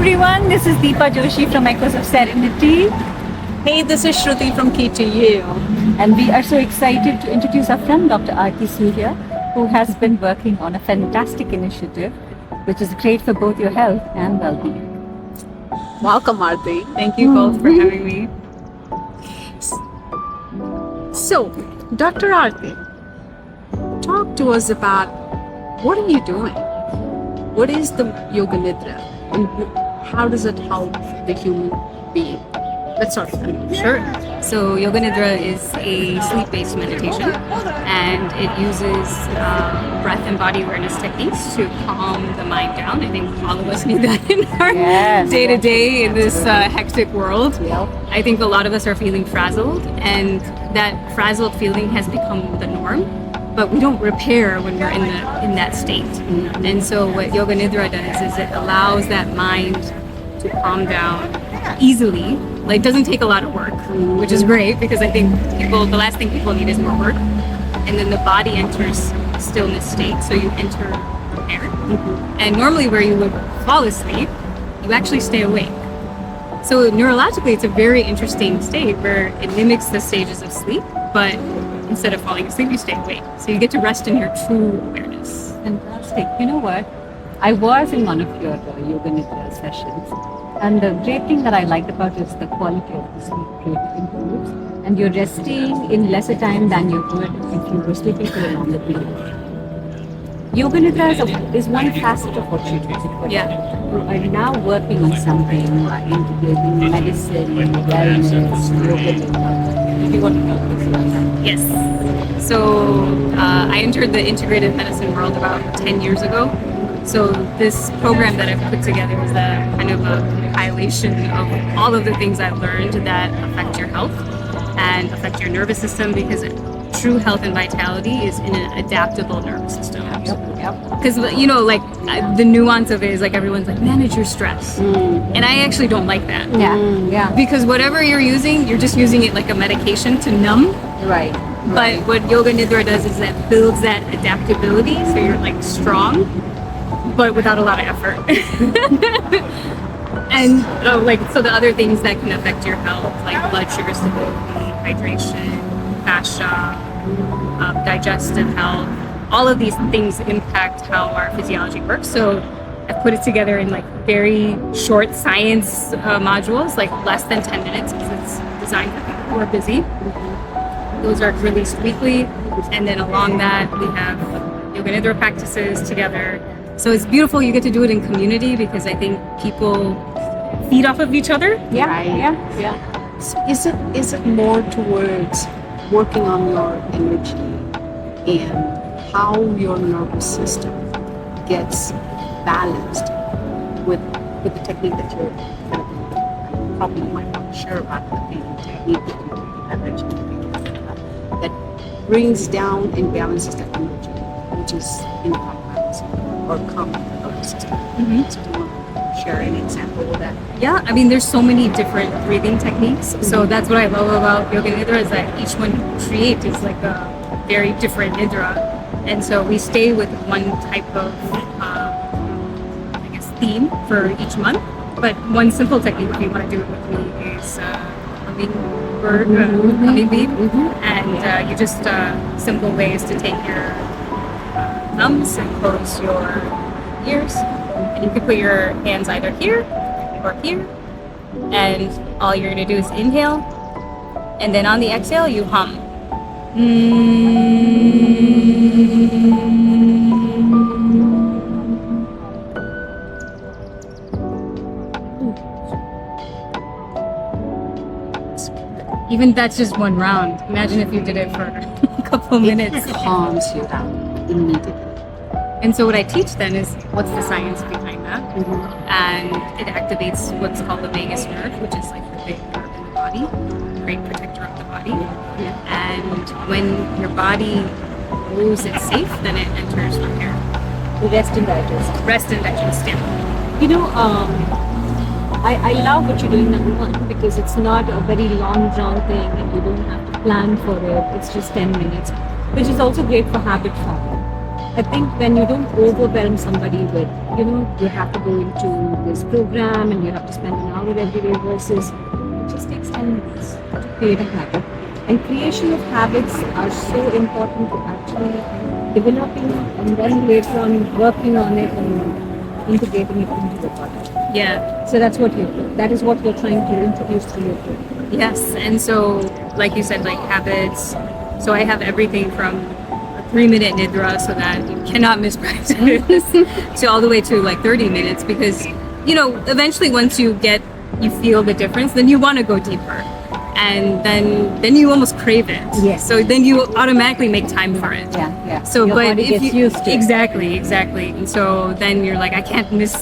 everyone, this is Deepa Joshi from Echoes of Serenity, Hey, this is Shruti from KTU. and we are so excited to introduce our friend Dr. Aarti Surya, who has been working on a fantastic initiative which is great for both your health and well-being. Welcome, Aarti. Thank you both for having me. So, Dr. Aarti, talk to us about what are you doing? What is the Yoga Nidra and how does it help the human being? Let's start with that. Sure. So Yoga Nidra is a sleep-based meditation, and it uses breath and body awareness techniques to calm the mind down. I think all of us need that in our day-to-day in this hectic world. I think a lot of us are feeling frazzled, and that frazzled feeling has become the norm. But we don't repair when we're in that state. And so what Yoga Nidra does is it allows that mind to calm down easily. Like, it doesn't take a lot of work, which is great because I think the last thing people need is more work. And then the body enters stillness state, so you enter repair. And normally where you would fall asleep, you actually stay awake. So neurologically, it's a very interesting state where it mimics the stages of sleep, but instead of falling asleep, you stay awake. So you get to rest in your true awareness. Fantastic. You know what? I was in one of your Yoga Nidra sessions, and the great thing that I liked about it is the quality of the sleep really improves, and you're resting in lesser time than you would if you were sleeping for a longer period. Yoga Nidra is one facet of what you do. Yeah. You are now working on something, integrating medicine, wellness, Yoga Nidra. Do you want to talk to us about that? Yes. So I entered the integrated medicine world about 10 years ago. So this program that I've put together is a kind of a compilation of all of the things I've learned that affect your health and affect your nervous system, because true health and vitality is in an adaptable nervous system. Because, the nuance of it is like everyone's like, manage your stress. And I actually don't like that. Yeah. Because whatever you're using, you're just using it like a medication to numb. Right. But what Yoga Nidra does is that builds that adaptability, so you're like strong, but without a lot of effort. And so the other things that can affect your health, like blood sugar stability, hydration, fascia, digestive health, all of these things impact how our physiology works. So I've put it together in like very short science modules, like less than 10 minutes, because it's designed for people who are busy. Those are released weekly, and then along that we have Yoga Nidra practices together. So it's beautiful. You get to do it in community because I think people feed off of each other. Yeah. So is it more towards working on your energy and how your nervous system gets balanced with the technique that you're probably might not share about the technique that you do, that brings down and balances the energy, which is in balance or calm nervous system. So do you want to share an example of that? Yeah, I mean, there's so many different breathing techniques. So that's what I love about Yoga Nidra, is that each one you create is like a very different Nidra. And so we stay with one type of, theme for each month. But one simple technique, if you want to do it with me, is hummingbird, humming beat. And you just, simple ways to take your thumbs and close your ears. And you can put your hands either here or here. And all you're going to do is inhale. And then on the exhale, you hum. Even that's just one round. Imagine if you did it for a couple minutes. It calms you down immediately. And so what I teach then is what's the science behind that. And it activates what's called the vagus nerve, which is like the big nerve in the body, great protector of the body. And when your body knows it's safe, then it enters repair. Rest and digest. Rest and digest, yeah. You know, I love what you're doing, number one, because it's not a very long drawn thing and you don't have to plan for it. It's just 10 minutes, which is also great for habit forming. I think when you don't overwhelm somebody with, you have to go into this program and you have to spend an hour every day versus it just takes 10 minutes to create a habit. And creation of habits are so important to actually developing and then later on working on it and integrating it into the body. Yeah. So that is what you're trying to introduce to your program. Yes. And so, like you said, like habits. So I have everything from a 3-minute Nidra so that you cannot miss practice to all the way to like 30 minutes because, eventually once you feel the difference, then you want to go deeper. And then you almost crave it. Yes. So then you automatically make time for it. Yeah. So, your but body if gets you used to it. exactly, and so then you're like, I can't miss,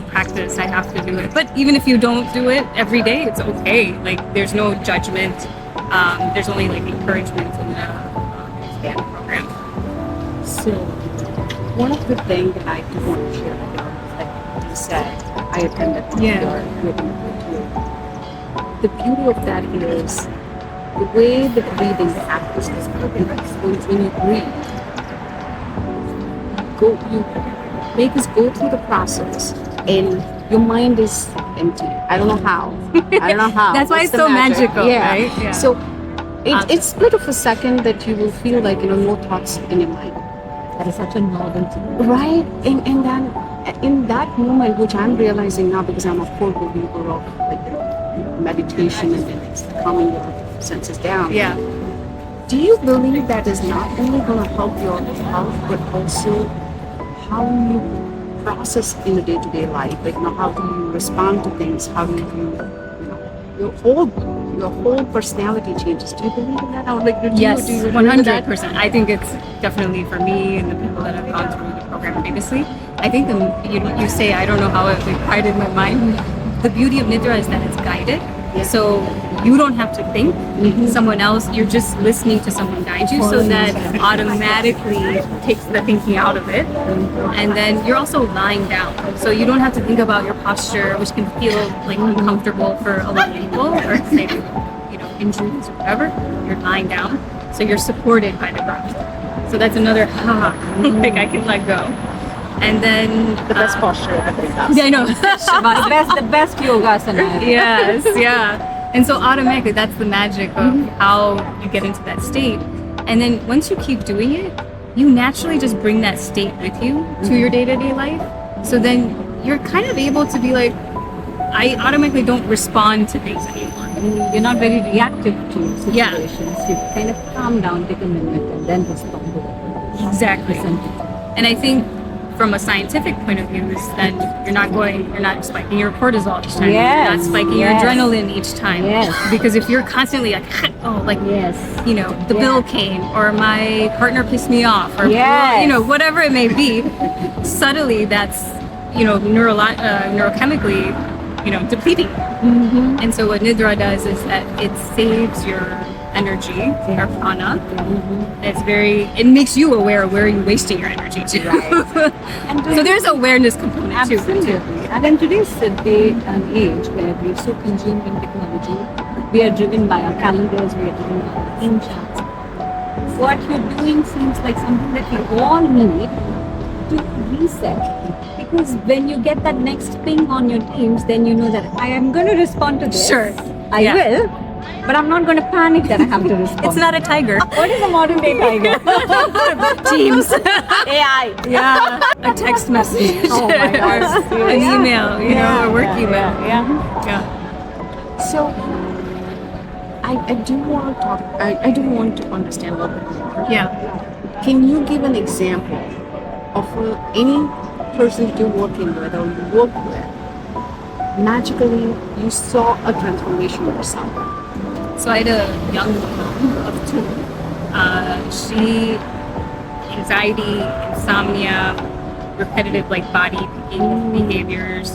practice. I have to do it. But even if you don't do it every day, it's okay. Like there's no judgment. There's only like encouragement in the expand program. So, one of the things that I do want to share with you is that you said I attended your yoga. The beauty of that is the way the breathing practice is when you breathe, you make us go through the process and your mind is empty. I don't know how. That's why it's the so magic. magical, right? Yeah. So it's split of a second that you will feel like no thoughts in your mind. That is such a novelty. Right? And then in that moment, which I'm realizing now because I'm a core believer of meditation and it's calming your senses down. Yeah. Do you believe that is not only going to help your health, but also how you process in the day-to-day life? Like, how do you respond to things? How do your whole personality changes? Do you believe in that? Or Yes, do you agree with that? 100%. I think it's definitely for me and the people that have gone through the program previously. I think you say I don't know how it quite in my mind. The beauty of Nidra is that it's guided. Yeah. So you don't have to think. Someone else, you're just listening to someone guide you, so that automatically takes the thinking out of it. And then you're also lying down, so you don't have to think about your posture, which can feel like uncomfortable for a lot of people, or maybe injuries or whatever. You're lying down, so you're supported by the ground. So that's another like I can let go. And then The best posture everybody has. yeah, I know. the best yogasana. Yes, yeah. And so automatically, that's the magic of how you get into that state. And then once you keep doing it, you naturally just bring that state with you to your day-to-day life. So then you're kind of able to be like, I automatically don't respond to things anymore. You're not very reactive to situations. Yeah. You kind of calm down, take a minute, and then respond to it. Exactly. Listen. And I think from a scientific point of view is that you're not spiking your cortisol each time. Yes, You're not spiking your yes. adrenaline each time. Yes. Because if you're constantly like, Yes. the bill came or my partner pissed me off or Yes. whatever it may be, subtly that's neurochemically depleting. And so what Nidra does is that it saves your energy, our prana. It makes you aware of where you're wasting your energy to. And So there's awareness component too. absolutely. And in today's day and age where we're so consumed in technology, we are driven by our calendars, we are driven by our in charts. What you're doing seems like something that we all need to reset. Because when you get that next ping on your teams, then you know that I am going to respond to this. Sure. I Yeah. will. But I'm not going to panic that I have to respond. It's not a tiger. What is a modern day tiger? Teams. AI. Yeah. A text message. Oh my gosh. Or an email, a work email. Yeah. So, I do want to talk. I do want to understand a little bit more. Yeah. Can you give an example of any person that you're working with or you work with? Magically, you saw a transformation in someone. So I had a young woman of 2. She anxiety, insomnia, repetitive body picking behaviors.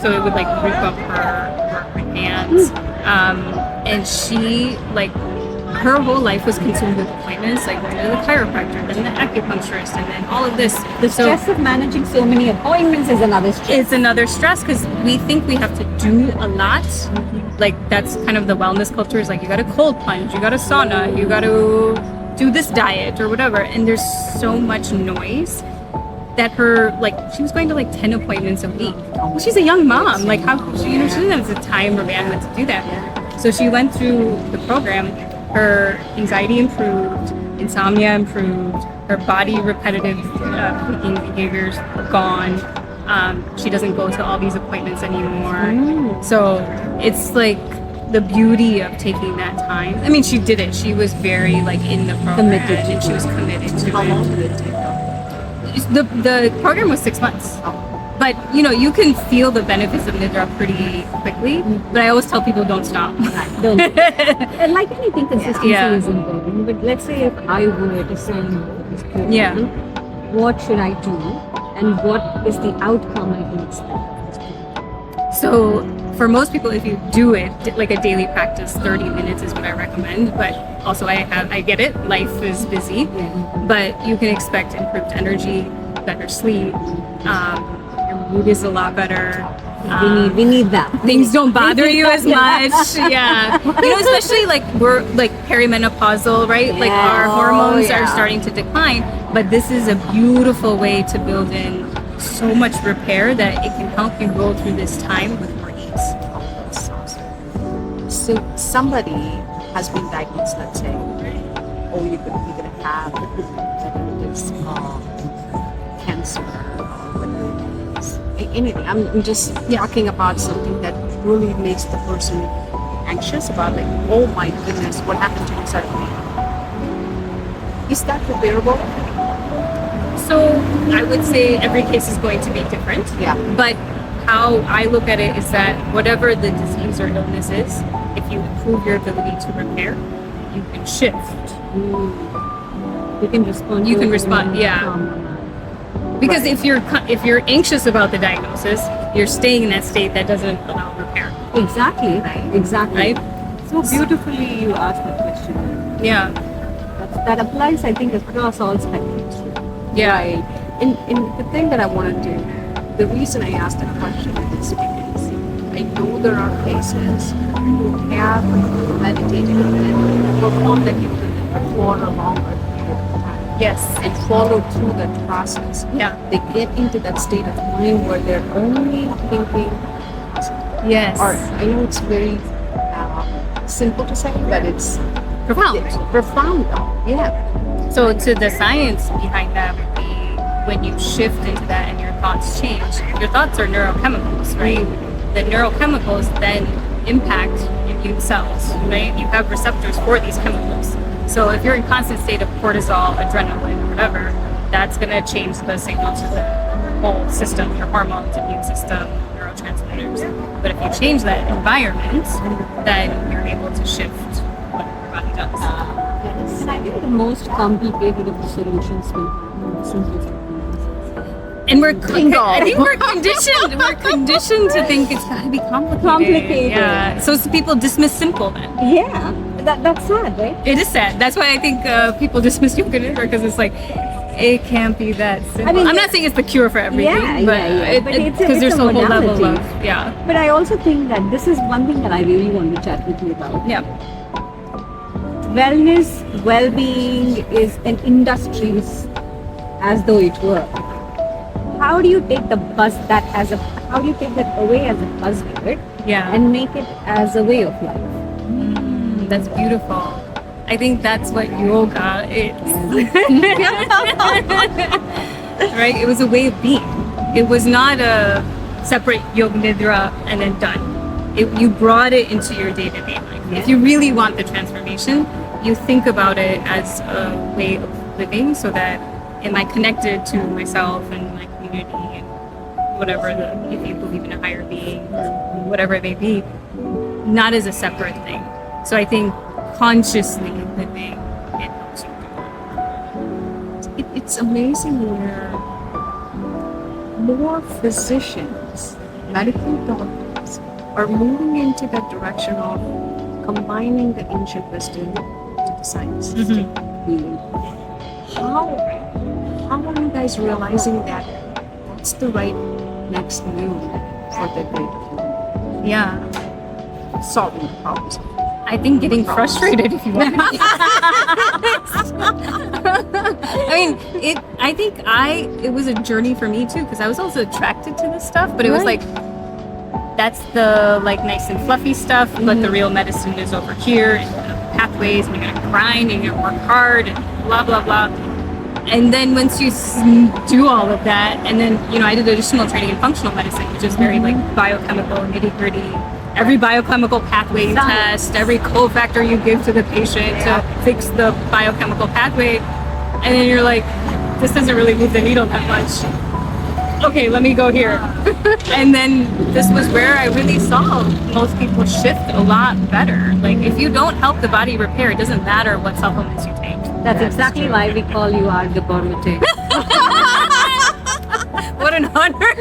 So it would rip up her hands. And she her whole life was consumed with appointments, going to the chiropractor, then the acupuncturist, and then all of this. The stress of managing so many appointments is another stress. It's another stress because we think we have to do a lot. That's kind of the wellness culture is you got to cold plunge, you got to sauna, you got to do this diet or whatever, and there's so much noise that she was going to like 10 appointments a week. Well, she's a young mom. Like how she doesn't have the time or bandwidth to do that. So she went through the program. Her anxiety improved, insomnia improved, her body repetitive clicking behaviors gone. She doesn't go to all these appointments anymore. So it's like the beauty of taking that time. I mean, she did it. She was very like in the program Committed. and she was committed to How it. long did it take? The program was 6 months. But you can feel the benefits of Nidra pretty quickly. But I always tell people don't stop. Don't. And like anything, consistency Yeah. is important. But let's say if I were to sign up for this program, Yeah. what should I do, and what is the outcome I can expect? So for most people, if you do it like a daily practice, 30 minutes is what I recommend. But also I get it. Life is busy. But you can expect improved energy, better sleep. Your mood is a lot better. We need that. Things don't bother you as much. Yeah. Especially like we're like perimenopausal, right? Like our hormones are starting to decline. But this is a beautiful way to build in so much repair that it can help you go through this time with more ease. So somebody has been diagnosed, let's say, or you're going to have whether it is cancer or whether it is anything. I'm just talking about something that really makes the person anxious about, like, oh my goodness, what happened to me suddenly? Is that repairable? So I would say every case is going to be different. Yeah. But how I look at it is that whatever the disease or illness is, if you improve your ability to repair, you can shift. You can respond. You to can it respond, in a yeah. calm manner. Because if you're anxious about the diagnosis, you're staying in that state that doesn't allow repair. Exactly. Exactly. Right? So beautifully you asked that question. Yeah. That applies, I think, across all spectrums. Yeah. Right. And the thing that I wanted to, the reason I asked that question is because I know there are cases who have meditated and performed the yoga for a longer period of time Yes. and follow through that process. Yeah. They get into that state of mind where they're only thinking positive. Yes. Or I know it's very simple to say, but it's Profound. profound though. Yeah. So to the science behind that would be when you shift into that and your thoughts change. Your thoughts are neurochemicals, right? The neurochemicals then impact immune cells, right? You have receptors for these chemicals. So if you're in constant state of cortisol, adrenaline, whatever, that's going to change the signal to the whole system, your hormones, immune system, neurotransmitters. But if you change that environment, then you're able to shift what your body does. And I think the most complicated of the solutions will happen with simple things. And I think we're conditioned. We're conditioned to think it's got to be complicated. Complicated. Yeah. So people dismiss simple then. Yeah, that's sad, right? It is sad. That's why I think people dismiss Yoga Nidra because it's like it can't be that simple. I mean, I'm not saying it's the cure for everything, Yeah, but yeah. But it's a- because there's it's a a whole level modality. of yeah. But I also think that this is one thing that I really want to chat with you about. Yeah. Wellness, well-being is an industry as though it were. How do you take how do you take that away as a buzzword Yeah. and make it as a way of life? That's beautiful. I think that's what yoga is. Right? It was a way of being. It was not a separate Yoga Nidra and then done. You brought it into your day-to-day life. If you really want the transformation, you think about it as a way of living so that am I connected to myself and my community and whatever, if you believe in a higher being or whatever it may be, not as a separate thing. So I think consciously living, it helps you do that. It's amazing where more physicians, medical doctors are moving into that direction of combining the ancient wisdom to the science. Healing. How are you guys realizing that what's the right next move for the great Yeah. solving the problems? I think getting frustrated, if you want me to be honest. I mean, it was a journey for me too, because I was also attracted to this stuff, but it was Right. like, that's the like nice and fluffy stuff, but the real medicine is over here, and the pathways, and you're gonna grind, and you're gonna work hard, and blah, blah, blah. And then once you do all of that, and then, you know, I did additional training in functional medicine, which is very like biochemical, nitty gritty. Every biochemical pathway you test, every cofactor you give to the patient to fix the biochemical pathway. And then you're like, this doesn't really move the needle that much. Okay, let me go here. And then this was where I really saw most people shift a lot better. Like, if you don't help the body repair, it doesn't matter what supplements you take. That's exactly why we call you our gourmet. What an honor.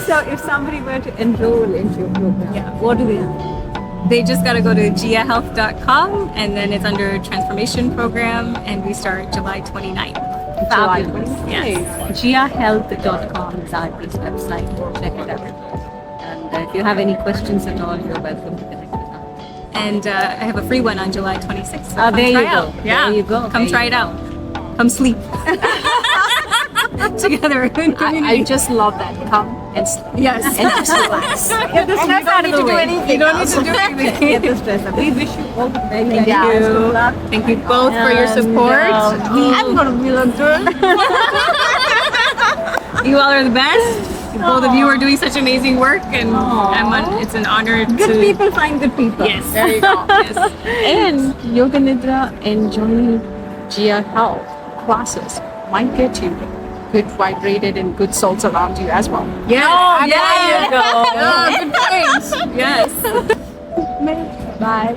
So if somebody were to enroll into your program, what do they do? They just got to go to giahealth.com, and then it's under transformation program, and we start July 29th. Fabulous. Yes. giahealth.com is our website. Check it out. And if you have any questions at all, you're welcome to connect with us. And I have a free one on July 26th. So come There you try go. out. Yeah. There you go. Come try it out. Come sleep. Together in I community. just love that. Come and sleep. Yes. And just relax. Get the stress out of the way. You don't need to do anything. Get the stress out. We wish you all the very Thank best. you. Good luck. Thank you both for your support. I'm gonna be like You all are the best. Both of you are doing such amazing work, and it's an honor Good to. people find good people. Yes. There you go. Yes. And Yoga Nidra and joining Gia Health classes might get you good vibrated and good souls around you as well. Yes. There you go. Oh, good points. Yes. Bye.